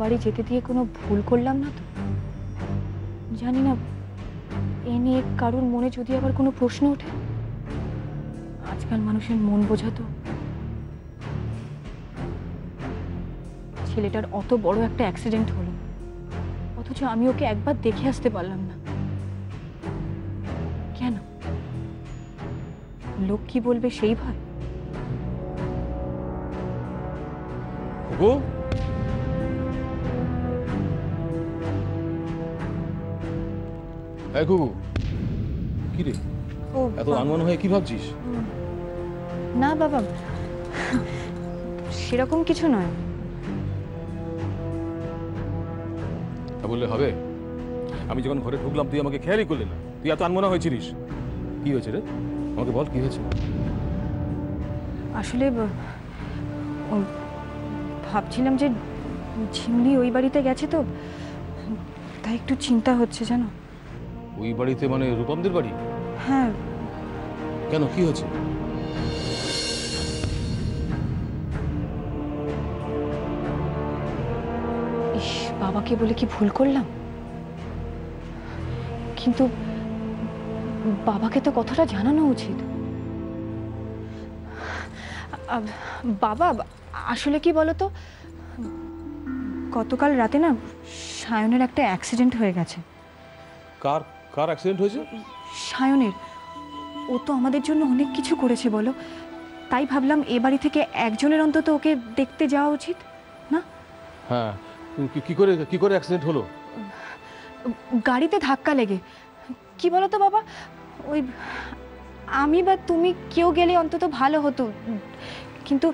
বাড়ি যেতে দিয়ে কোনো ভুল করলাম না তো? জানি না এ নিয়ে কারোর মনে যদি আবার কোনো প্রশ্ন ওঠে। আজকাল মানুষের মন বোঝাতো। ছেলেটার অত বড় একটা অ্যাক্সিডেন্ট হলো, অথচ আমি ওকে একবার দেখে আসতে পারলাম না। কেন? লোক কি বলবে সেই ভয়? কি রে, এত আনমন হয়ে কি ভাবছিস? না বাবা, সেরকম কিছু নয়। বললে হবে? আমি যখন ঘরে ঢুকলাম তুই আমাকে খেয়ালই করলি না, তুই এত আনমনা হয়েছিলিস। কি হয়েছে রে, আমাকে বল কি হয়েছে? আসলে ভাবছিলাম যে ঝিমলি ওই বাড়িতে গেছে তো, তাই একটু চিন্তা হচ্ছে জানো। ওই বাড়িতে মানে রূপমদের বাড়ি? হ্যাঁ। কেন, কি হয়েছে? ইস, বাবাকে বলে কি ভুল করলাম। কিন্তু বাবাকে তো কথাটা জানানো উচিত। বাবা আসলে কি বলতো, গতকাল রাতে না সায়নের একটা অ্যাক্সিডেন্ট হয়ে গেছে। কার কার অ্যাক্সিডেন্ট হয়েছে? সায়নের। ও তো আমাদের জন্য অনেক কিছু করেছে বলো, তাই ভাবলাম এ বাড়ি থেকে একজনের অন্তত ওকে দেখতে যাওয়া উচিত না? হ্যাঁ, কি করে অ্যাক্সিডেন্ট হলো? গাড়িতে ধাক্কা লেগে। কি বলো তো বাবা, ওই আমি বা তুমি কেউ গেলে অন্তত ভালো হতো, কিন্তু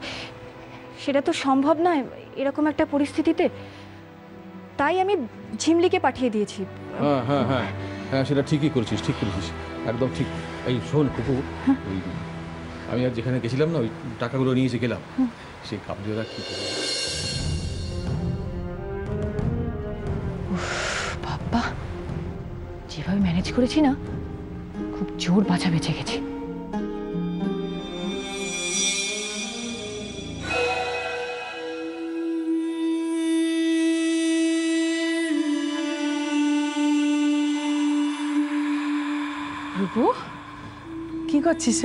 সেটা তো সম্ভব নয় এরকম একটা পরিস্থিতিতে। তাই আমি ঝিমলিকে পাঠিয়ে দিয়েছি। হ্যাঁ হ্যাঁ হ্যাঁ হ্যাঁ, সেটা ঠিকই করেছিস, ঠিক করেছিস, একদম ঠিক। এই শোন কুকু, আমি আর যেখানে গেছিলাম না, ওই টাকাগুলো নিয়ে যে গেলাম, সেই কাবলিওরা কি করবে? বাবা, যেভাবে ম্যানেজ করেছি না, খুব জোর বাঁচা বেঁচে গেছে। রূপু, কি করছিস?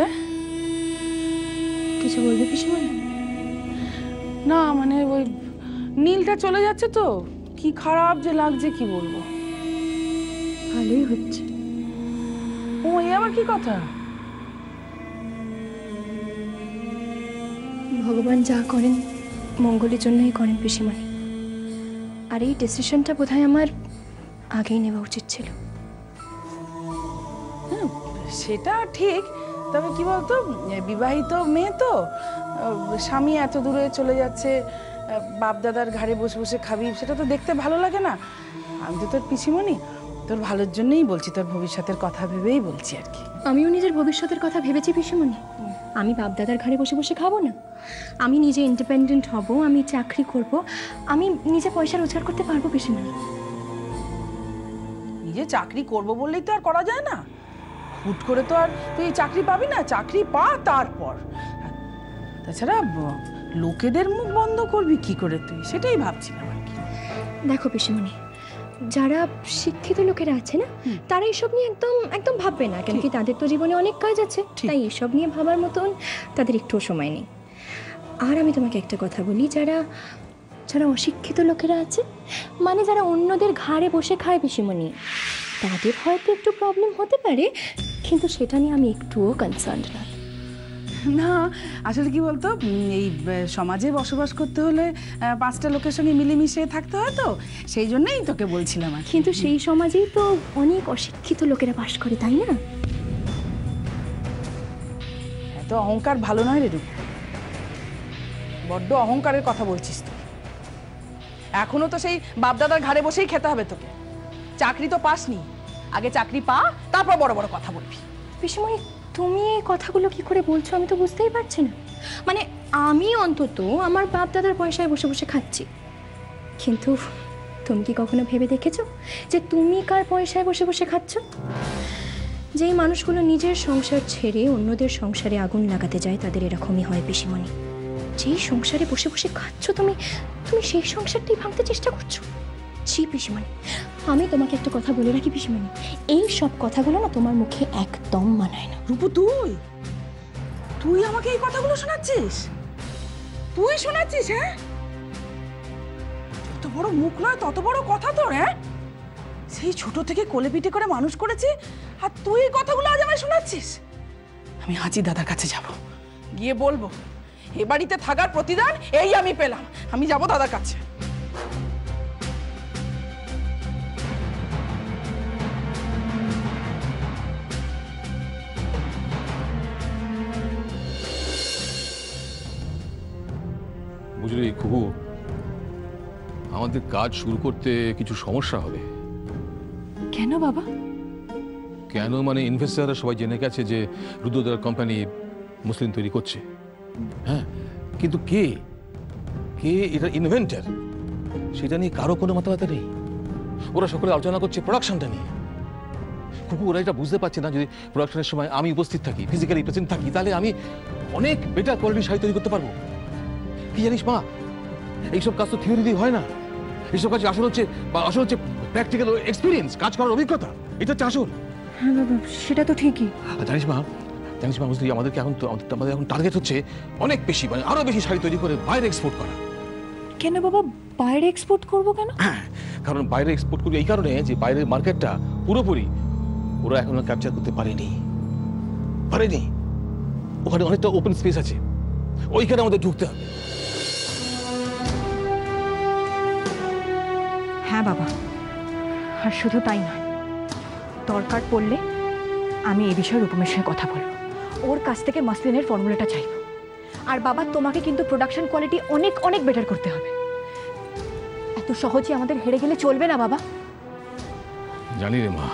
কিছু বলবে পিসিমণি? না মানে ওই নীলটা চলে যাচ্ছে তো, কি খারাপ যে লাগছে কি বলবো। ভালোই হচ্ছে। ও, এ আবার কি কথা? ভগবান যা করেন মঙ্গলের জন্যই করেন পিসিমণি। আর এই ডিসিশনটা বোধহয় আমার আগেই নেওয়া উচিত ছিল। সেটা ঠিক, তবে কি বলতো, বিবাহিত মেয়ে তো, স্বামী এত দূরে চলে যাচ্ছে, বাপ দাদার ঘাড়ে বসে বসে খাবি, সেটা তো দেখতে ভালো লাগে না। আমি তো তোর পিসিমণি, তোর ভালোর জন্যই বলছি, তোর ভবিষ্যতের কথা ভেবেই বলছি আর কি। আমিও নিজের ভবিষ্যতের কথা ভেবেছি পিসিমণি। আমি বাপ দাদার ঘাড়ে বসে বসে খাবো না, আমি নিজে ইন্ডিপেন্ডেন্ট হব, আমি চাকরি করব, আমি নিজে পয়সা রোজগার করতে পারবো পিসিমণি। নিজে চাকরি করব বললেই তো আর করা যায় না, হুট করে তো আর তুই চাকরি পাবি না, চাকরি পা তারপর। তাছাড়া লোকেদের মুখ বন্ধ করবি কি করে তুই, সেটাই ভাবছিলাম আর কি। দেখো পিসিমণি, যারা শিক্ষিত লোকেরা আছে না, তারা এসব নিয়ে একদম একদম ভাববে না, কেন কি তাদের তো জীবনে অনেক কাজ আছে, তাই এসব নিয়ে ভাবার মতন তাদের একটুও সময় নেই। আর আমি তোমাকে একটা কথা বলি, যারা যারা অশিক্ষিত লোকেরা আছে, মানে যারা অন্যদের ঘাড়ে বসে খায় পিসিমণি, তাদের হয়তো একটু প্রবলেম হতে পারে, কিন্তু সেটা নিয়ে আমি একটুও কনসার্ন না। না আসলে কি বলতো, এই সমাজে বসবাস করতে হলে পাঁচটা লোকের সঙ্গে মিলেমিশে থাকতে হয়, তো সেই জন্যই তোকে বলছিলাম। কিন্তু সেই সমাজেই তো অনেক অশিক্ষিত লোকেরা বাস করে, তাই না? এত অহংকার ভালো নয় রে রূপ, বড্ড অহংকারের কথা বলছিস তুই। এখনো তো সেই বাপদাদার ঘাড়ে বসেই খেতে হবে তোকে, চাকরি তো পাসনি, আগে চাকরি পা, তারপর বড় বড় কথা বলবি। পিসিমণি, তুমি এই কথাগুলো কি করে বলছো আমি তো বুঝতেই পারছি না। মানে আমি অন্তত আমার বাপ দাদার পয়সায় বসে বসে খাচ্ছি, কিন্তু তুমি কি কখনো ভেবে দেখেছো যে তুমি কার পয়সায় বসে বসে খাচ্ছ? যেই মানুষগুলো নিজের সংসার ছেড়ে অন্যদের সংসারে আগুন লাগাতে যায়, তাদের এরকমই হয় পিসিমণি। যেই সংসারে বসে বসে খাচ্ছ তুমি তুমি সেই সংসারটাই ভাঙতে চেষ্টা করছো। ছি পিসিমণি, আমি তোমাকে একটা কথা বলে রাখি পিসিমণি, এই সব কথাগুলো না তোমার মুখে একদম মানায় না। রূপু, তুই তুই আমাকে এই কথাগুলো শোনাচ্ছিস? তুই শোনাচ্ছিস? হ্যাঁ, যত বড় মুখ নয় তত বড় কথা তোর। হ্যাঁ, সেই ছোট থেকে কোলে পিঠে করে মানুষ করেছি, আর তুই এই কথাগুলো আজ আমায় শোনাচ্ছিস? আমি আজই দাদার কাছে যাব, গিয়ে বলবো এ বাড়িতে থাকার প্রতিদান এই আমি পেলাম। আমি যাব দাদার কাছে। বুঝলি খুবু, আমাদের কাজ শুরু করতে কিছু সমস্যা হবে। কেন বাবা? কেন মানে ইনভেস্টাররা সবাই জেনে গেছে যে রুদ্রদার কোম্পানি মুসলিম তৈরি করছে। হ্যাঁ, কিন্তু কে কে এটা ইনভেন্টার সেটা নিয়ে কারো কোনো মাথা ব্যথা নেই। ওরা সকলে আলোচনা করছে প্রোডাকশনটা নিয়ে। খুব ওরা এটা বুঝতে পারছে না, যদি প্রোডাকশনের সময় আমি উপস্থিত থাকি, ফিজিক্যালি প্রেজেন্ট থাকি, তাহলে আমি অনেক বেটার কোয়ালিটির শাড়ি তৈরি করতে পারবো। কি জানিস মা, এইসব কাজ তো থিওরি দিয়ে হয় না। এইসব কাজ আসল হচ্ছে প্র্যাকটিক্যাল এক্সপিরিয়েন্স, কাজ করার অভিজ্ঞতা। এটা হচ্ছে আসল। হ্যাঁ বাবা, সেটা তো ঠিকই। জানিস মা বুঝলি, আমাদেরকে আমাদের এখন টার্গেট হচ্ছে অনেক বেশি, মানে আরো বেশি শাড়ি তৈরি করে বাইরে এক্সপোর্ট করা। কেন বাবা, বাইরে এক্সপোর্ট করবো কেন? কারণ বাইরে এক্সপোর্ট করবে এই কারণে যে বাইরের মার্কেটটা পুরোপুরি ওরা এখনো ক্যাপচার করতে পারেনি। ওখানে অনেকটা ওপেন স্পেস আছে, ওইখানে আমাদের ঢুকতে হবে। হ্যাঁ বাবা, আর শুধু তাই নয়, দরকার পড়লে আমি এই বিষয়ে রূপমের সঙ্গে কথা বলবো, ওর কাছ থেকে মাসলিনের ফর্মুলাটা চাইবো। আর বাবা, তোমাকে কিন্তু প্রোডাকশন কোয়ালিটি অনেক অনেক বেটার করতে হবে। এত সহজে আমাদের হেরে গেলে চলবে না বাবা। জানি রে মা,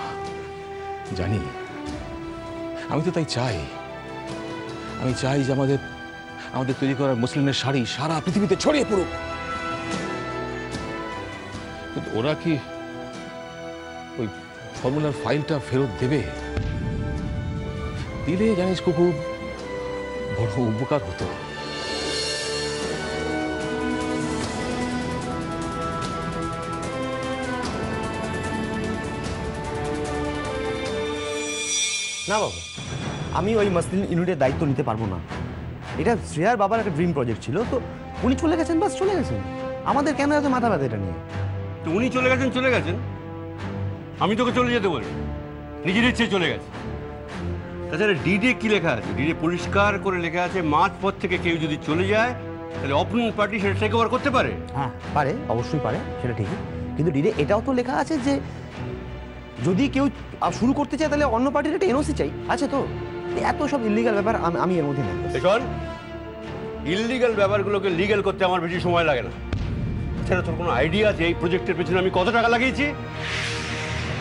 জানি। আমি তো তাই চাই। আমি চাই যে আমাদের তৈরি করা মুসলিমের শাড়ি সারা পৃথিবীতে ছড়িয়ে পড়ুক। কিন্তু ওরা কি ওই ফর্মুলার ফাইলটা ফেরত দেবে? দিলে জানিস খুব বড় উপকার হতো। না বাবা, আমি ওই মাসলিন ইউনিটের দায়িত্ব নিতে পারবো না। এটা শ্রেয়ার বাবার একটা ড্রিম প্রজেক্ট ছিল, তো উনি চলে গেছেন, বাস চলে গেছেন। আমাদের কেন এত মাথা ব্যথা এটা নিয়ে? তো উনি চলে গেছেন, আমি তোকে চলে যেতে বলি? নিজের ইচ্ছে চলে গেছে। তাছাড়া ডিডে কি লেখা আছে? ডিডে পরিষ্কার করে লেখা আছে, মাঝপথ থেকে কেউ যদি চলে যায় তাহলে অপোনেন্ট পার্টি সেটা টেক ওভার করতে পারে। হ্যাঁ পারে, অবশ্যই পারে, সেটা ঠিকই। কিন্তু ডিডে এটাও তো লেখা আছে যে যদি কেউ শুরু করতে চায় তাহলে অন্য পার্টির একটা এনওসি চাই। আছে তো? এত সব ইলিগাল ব্যাপার আমি এর মধ্যে নেই। শোন, ইললিগাল ব্যাপারগুলোকে লিগ্যাল করতে আমার বেশি সময় লাগে না। সেটা তোর কোনো আইডিয়া আছে এই প্রজেক্টের পেছনে আমি কত টাকা লাগিয়েছি?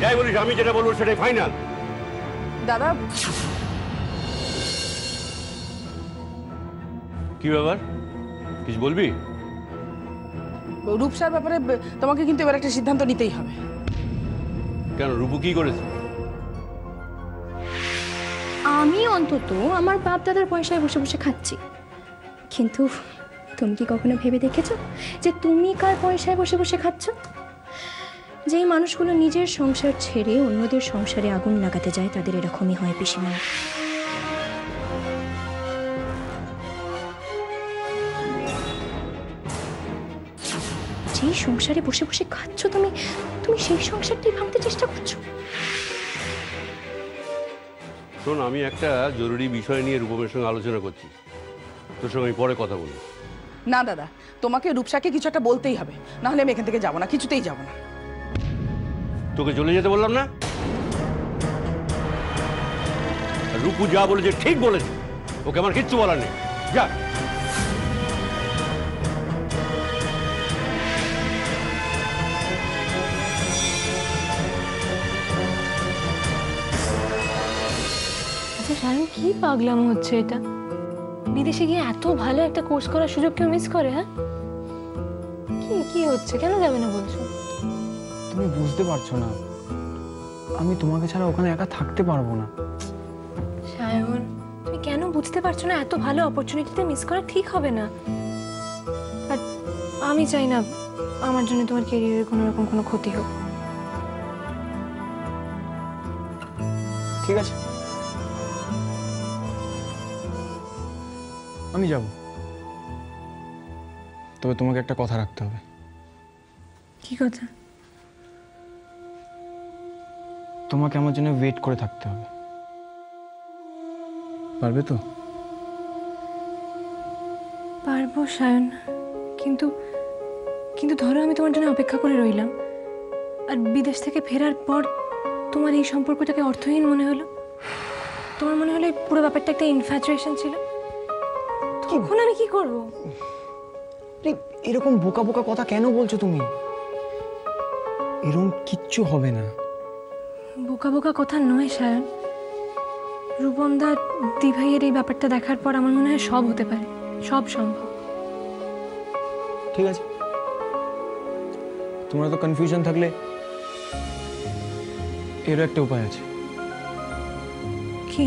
যাই বলিস, আমি যেটা বলবো সেটাই ফাইনাল। দাদা, কি ব্যাপার, কিছু বলবি? রূপসার ব্যাপারে তোমাকে কিন্তু এবার একটা সিদ্ধান্ত নিতেই হবে। কেন, রূপু কি করেছে? আমি অন্তত আমার বাপ দাদার পয়সায় বসে বসে খাচ্ছি, কিন্তু তুমি কি কখনো ভেবে দেখেছো যে তুমি কার পয়সায় বসে বসে খাচ্ছ? যেই মানুষগুলো নিজের সংসার ছেড়ে অন্যদের সংসারে আগুন লাগাতে যায় তাদের এরকমই হয় পিসিমণি। যেই সংসারে বসে বসে খাচ্ছ তুমি তুমি সেই সংসারটাই ভাঙতে চেষ্টা করছো। শোন, আমি একটা জরুরি বিষয় নিয়ে রূপমের সঙ্গে আলোচনা করছি, তোর সঙ্গে আমি পরে কথা বলবো। না দাদা, তোমাকে রূপসাকে কিছু একটা বলতেই হবে, নাহলে আমি এখান থেকে যাবো না, কিছুতেই যাবো না। তোকে চলে যেতে বললাম না? আর রূপু যা বলেছে ঠিক বলেছে, ওকে আমার কিচ্ছু বলার নেই। যা। আচ্ছা সায়ন, কি পাগলাম হচ্ছে এটা? বিদেশে গিয়ে এত ভালো একটা কোর্স করার সুযোগ কেউ মিস করে? হ্যাঁ, কি কি হচ্ছে? কেন যাবে না বলছো? তুমি বুঝতে পারছো না, আমি তোমাকে ছাড়া ওখানে একা থাকতে পারবো না। সায়ন, তুমি কেন বুঝতে পারছো না? এত ভালো অপরচুনিটিতে মিস করা ঠিক হবে না। আমি চাই না আমার জন্য তোমার ক্যারিয়ারের কোনো রকম কোনো ক্ষতি হোক। ঠিক আছে, আমি যাব, তবে তোমাকে একটা কথা রাখতে হবে। কি কথা? তোমাকে আমার জন্য ওয়েট করে থাকতে হবে, পারবে তো? পারবো সায়ন, কিন্তু কিন্তু ধরো আমি তোমার জন্য অপেক্ষা করে রইলাম, আর বিদেশ থেকে ফেরার পর তোমার এই সম্পর্কটাকে অর্থহীন মনে হলো, তোমার মনে হলো এই পুরো ব্যাপারটা একটা ইনফ্যাচুয়েশন ছিল, তখন আমি কি করবো? এরকম বোকা বোকা কথা কেন বলছো তুমি? এরকম কিচ্ছু হবে না। বোকা বোকা কথা নয় সায়ন, রূপমদা দিভাইয়ের এই ব্যাপারটা দেখার পর আমার মনে হয় সব হতে পারে, সব সম্ভব। ঠিক আছে, তোমার তো কনফিউশন থাকলে এরও একটা উপায় আছে। কি?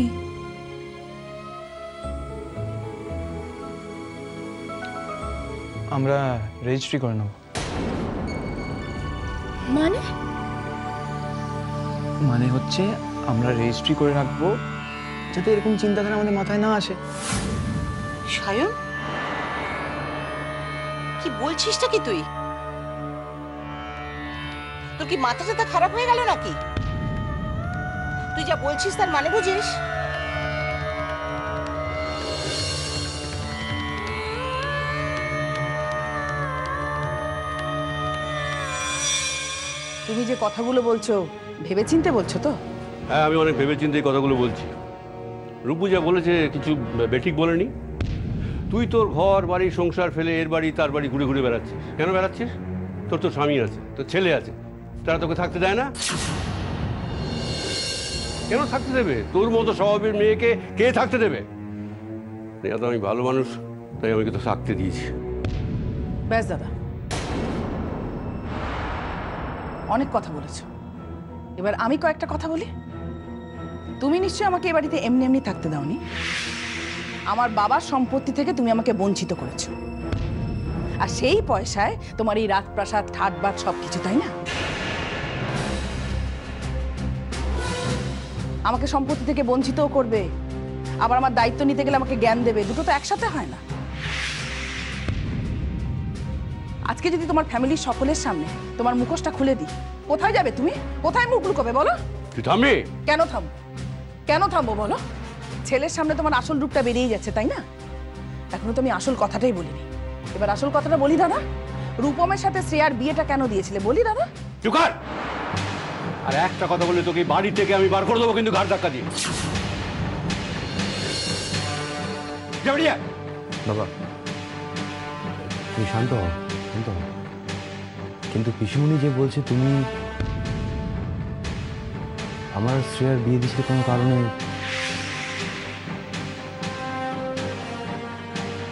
আমরা রেজিস্ট্রি করে নেব। মানে? মানে হচ্ছে আমরা রেজিস্ট্রি করে রাখবো যাতে এরকম চিন্তাধারা আমাদের মাথায় না আসে। সায়ন, কি বলছিসটা কি তুই? তোর কি মাথা টাথা খারাপ হয়ে গেল নাকি? তুই যা বলছিস তার মানে বুঝিস? তুমি যে কথাগুলো বলছো ভেবেচিন্তে বলছো তো? হ্যাঁ, আমি অনেক ভেবেচিন্তে এই কথাগুলো বলছি। রূপু যা বলেছে কিছু বেঠিক বলেনি। তুই তোর ঘর বাড়ি সংসার ফেলে এর বাড়ি তার বাড়ি ঘুরে ঘুরে বেড়াচ্ছিস। কেন বেড়াচ্ছিস? তোর তো স্বামী আছে, তোর ছেলে আছে, তারা তোকে থাকতে দেয় না? কেন থাকতে দেবে? তোর মতো স্বভাবের মেয়েকে কে থাকতে দেবে? তো আমি ভালো মানুষ, তাই আমাকে তো থাকতে দিয়েছি। ব্যাস দাদা, অনেক কথা বলেছো, এবার আমি কয়েকটা কথা বলি। তুমি নিশ্চয়ই আমাকে এ বাড়িতে এমনি এমনি থাকতে দাওনি। আমার বাবার সম্পত্তি থেকে তুমি আমাকে বঞ্চিত করেছো, আর সেই পয়সায় তোমার এই রাজপ্রাসাদ ঠাটবাট সবকিছু, তাই না? আমাকে সম্পত্তি থেকে বঞ্চিতও করবে, আবার আমার দায়িত্ব নিতে গেলে আমাকে জ্ঞান দেবে, দুটো তো একসাথে হয় না। আজকে যদি তোমার ফ্যামিলির সকলের সামনে তোমার মুখোশটা খুলে দিই, কোথায় যাবে তুমি? কোথায় মুখ লুকোবে বলো? তুই থামবি? কেন থামবো? কেন থামবো বলো? ছেলের সামনে তোমার আসল রূপটা বেরিয়ে যাচ্ছে, তাই না? এখনো তো আমি আসল কথাটাই বলিনি। এবার আসল কথাটা বলি দাদা। রূপমের সাথে শ্রেয়ার বিয়েটা কেন দিয়েছিলে বলি দাদা? চুপ কর! আর একটা কথা বলে তোকে বাড়ি থেকে আমি বার করে দেবো, কিন্তু ঘাড় ধাক্কা দিয়ে। বাবা তুমি শান্ত হও, শান্ত হও। কিন্তু পিসিমণি যে বলছে তুমি আমার শ্রেয়ার বিয়ে দিচ্ছে কোনো কারণে,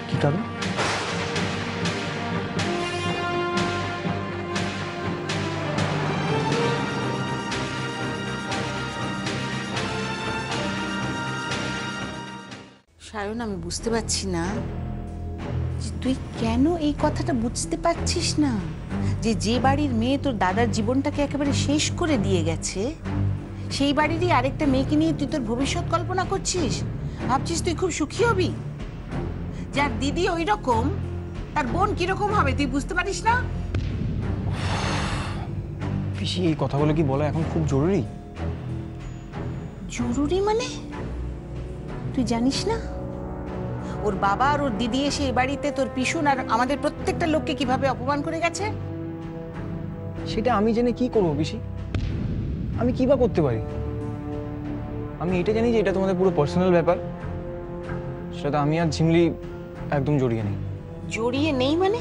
কি কারণ? সায়ন, আমি বুঝতে পারছি না যে তুই কেন এই কথাটা বুঝতে পারছিস না, যে যে বাড়ির মেয়ে তোর দাদার জীবনটাকে একেবারে শেষ করে দিয়ে গেছে, সেই বাড়িরই আরেকটা মেয়েকে নিয়ে তুই তোর ভবিষ্যৎ কল্পনা করছিস। ভাবছিস তুই খুব সুখী হবি। যার দিদি ওই রকম, তার বোন কিরকম হবে তুই বুঝতে পারিস না? পিসি, এই কথাগুলো কি বলা এখন খুব জরুরি? জরুরি মানে? তুই জানিস না ওর বাবা আর ওর দিদি এসে এই বাড়িতে তোর পিসুন আর আমাদের প্রত্যেকটা লোককে কিভাবে অপমান করে গেছে? সেটা আমি জেনে কি করবো পিসি? আমি কি বা করতে পারি? আমি এটা জানি যে এটা তোমাদের পুরো পার্সোনাল ব্যাপার, সেটা আমি আর ঝিমলি একদম জড়িয়ে নেই। জড়িয়ে নেই মানে?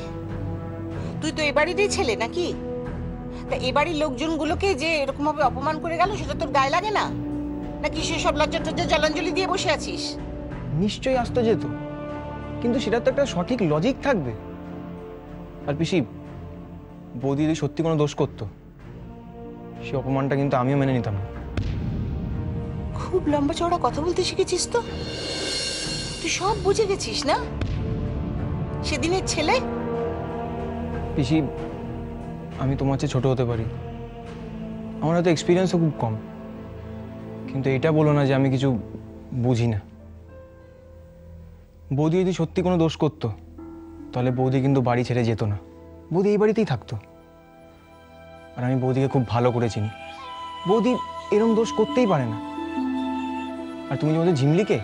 তুই তো এ বাড়িরই ছেলে নাকি? তা এ বাড়ির লোকজনগুলোকে যে এরকম ভাবে অপমান করে গেল, সেটা তোর গায়ে লাগে না? নাকি সেসব লজ্জা টজ্জা জলাঞ্জলি দিয়ে বসে আছিস? নিশ্চয়ই আসতে যেত, কিন্তু সেটার তো একটা সঠিক লজিক থাকবে। আর পিসি, বৌদি যদি সত্যি কোনো দোষ করতো, সে অপমানটা কিন্তু আমিও মেনে নিতাম না। খুব লম্বা চওড়া কথা বলতে শিখেছিস তো। তুই সব বুঝে গেছিস না? সেদিনের ছেলে পিসি, আমি তোমার চেয়ে ছোট হতে পারি, আমার হয়তো এক্সপিরিয়েন্সও খুব কম, কিন্তু এটা বলো না যে আমি কিছু বুঝি না। বৌদি যদি সত্যি কোনো দোষ করতো তাহলে বৌদি কিন্তু বাড়ি ছেড়ে যেত না, বৌদি এই বাড়িতেই থাকতো। আর আমি বৌদিকে খুব ভালো করে চিনি, বৌদি এরকম দোষ করতেই পারে না। আর তুমি যে ঝিমলিকে,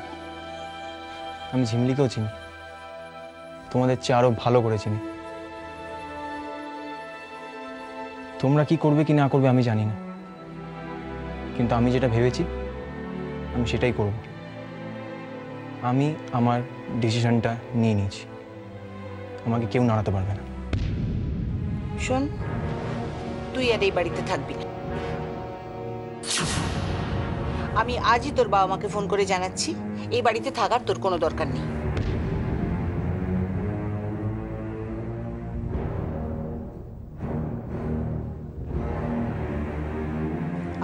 আমি ঝিমলিকেও চিনি, তোমাদের চেয়ে আরো ভালো করে চিনি। তোমরা কি করবে কি না করবে আমি জানি না, কিন্তু আমি যেটা ভেবেছি আমি সেটাই করব। আমি আমার ডিসিশনটা নিয়ে নিয়েছি, আমাকে কেউ নাড়াতে পারবে না। শোন, তুই আর এই বাড়িতে থাকবি না। আমি আজই তোর বাবা মাকে ফোন করে জানাচ্ছি এই বাড়িতে থাকার তোর কোনো দরকার নেই।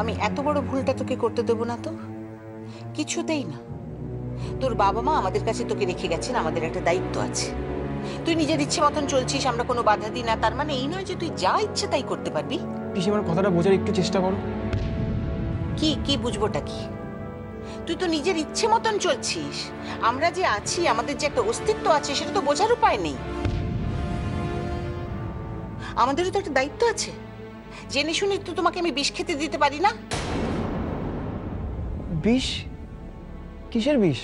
আমি এত বড় ভুলটা তোকে করতে দেবো না তো, কিছুতেই না। তোর বাবা মা আমাদের কাছে তোকে রেখে গেছেন, আমাদের একটা দায়িত্ব আছে। তুই নিজের ইচ্ছে মতন চলছিস, আমরা কোনো বাধা দিই না, তার মানে এই নয় যে তুই যা ইচ্ছে তাই করতে পারবি। পিসি, আমার কথাটা বোঝার একটু চেষ্টা করো। কি কি বুঝবোটা কি? তুই তো নিজের ইচ্ছে মতন চলছিস, আমরা যে আছি, আমাদের যে একটা অস্তিত্ব আছে সেটা তো বোঝার উপায় নেই। আমাদেরও তো একটা দায়িত্ব আছে, জেনে শুনে তো তোমাকে আমি বিষ খেতে দিতে পারি না। বিষ? কিসের বিষ?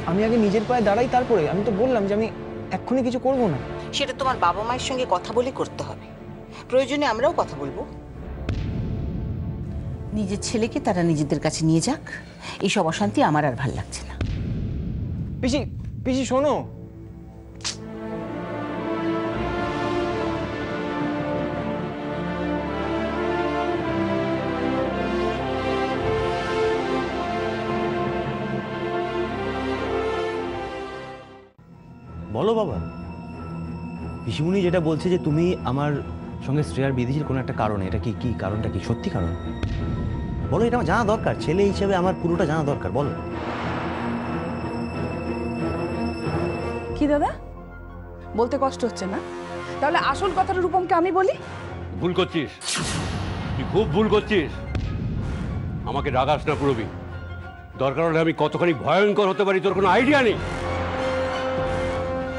আমি আগে নিজের পায়ে দাঁড়াই, তারপরে। আমি তো বললাম যে আমি এক্ষুনি কিছু করব না। সেটা তোমার বাবা মায়ের সঙ্গে কথা বলে করতে হবে, প্রয়োজনে আমরাও কথা বলবো। নিজের ছেলেকে তারা নিজেদের কাছে নিয়ে যাক, এইসব অশান্তি আমার আর ভাল লাগছে না। পিসি, পিসি শোনো। বলো বাবা। পিসিমণি যেটা বলছে যে তুমি আমার সঙ্গে শ্রেয়ার বিদেশির কোনো একটা কারণ, এটা কি কি কারণটা কি সত্যি কারণ? বলো, এটা আমার জানা দরকার, ছেলে হিসেবে আমার পুরোটা জানা দরকার, বলো। কি দাদা, বলতে কষ্ট হচ্ছে না? তাহলে আসল কথাটা রূপমকে আমি বলি। ভুল করছিস, তুই খুব ভুল করছিস। আমাকে রাগাস না পুরবি, দরকার হলে আমি কতখানি ভয়ঙ্কর হতে পারি তোর কোনো আইডিয়া নেই।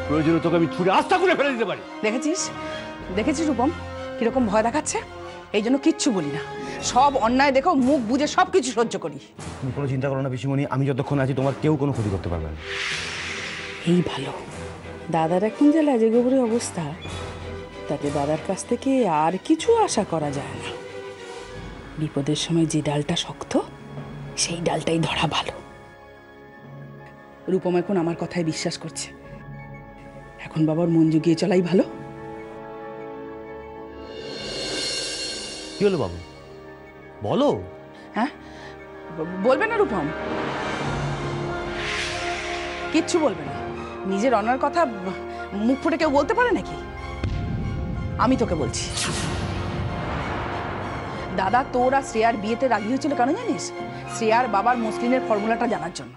প্রয়োজনে তোকে আমি ছুঁড়ে আস্থা করে ফেলে দিতে পারি। দেখেছিস, দেখেছিস রূপম কিরকম ভয় দেখাচ্ছে? এই জন্য কিচ্ছু বলি না, সব অন্যায় দেখো মুখ বুঝে সব কিছু সহ্য করি। তুমি কোনো চিন্তা করো না পিসিমণি, আমি যতক্ষণ আছি তোমার কেউ কোনো ক্ষতি করতে পারবে না। এই ভালো, দাদার এখন যে লাজে গোবরের অবস্থা, তাতে দাদার কাছ থেকে আর কিছু আশা করা যায় না। বিপদের সময় যে ডালটা শক্ত, সেই ডালটাই ধরা ভালো। রূপম এখন আমার কথায় বিশ্বাস করছে, এখন বাবার মন জুগিয়ে চলাই ভালো। কি হলো বাবু, বলো। হ্যাঁ, বলবে না রূপম? কিচ্ছু বলবে না? নিজের অনার কথা মুখ ফুটে কেউ বলতে পারে নাকি? আমি তোকে বলছি, দাদা তোর আর শ্রেয়ার বিয়েতে রাজি হয়েছিল কেন জানিস? শ্রেয়ার বাবার মসলিনের ফর্মুলাটা জানার জন্য।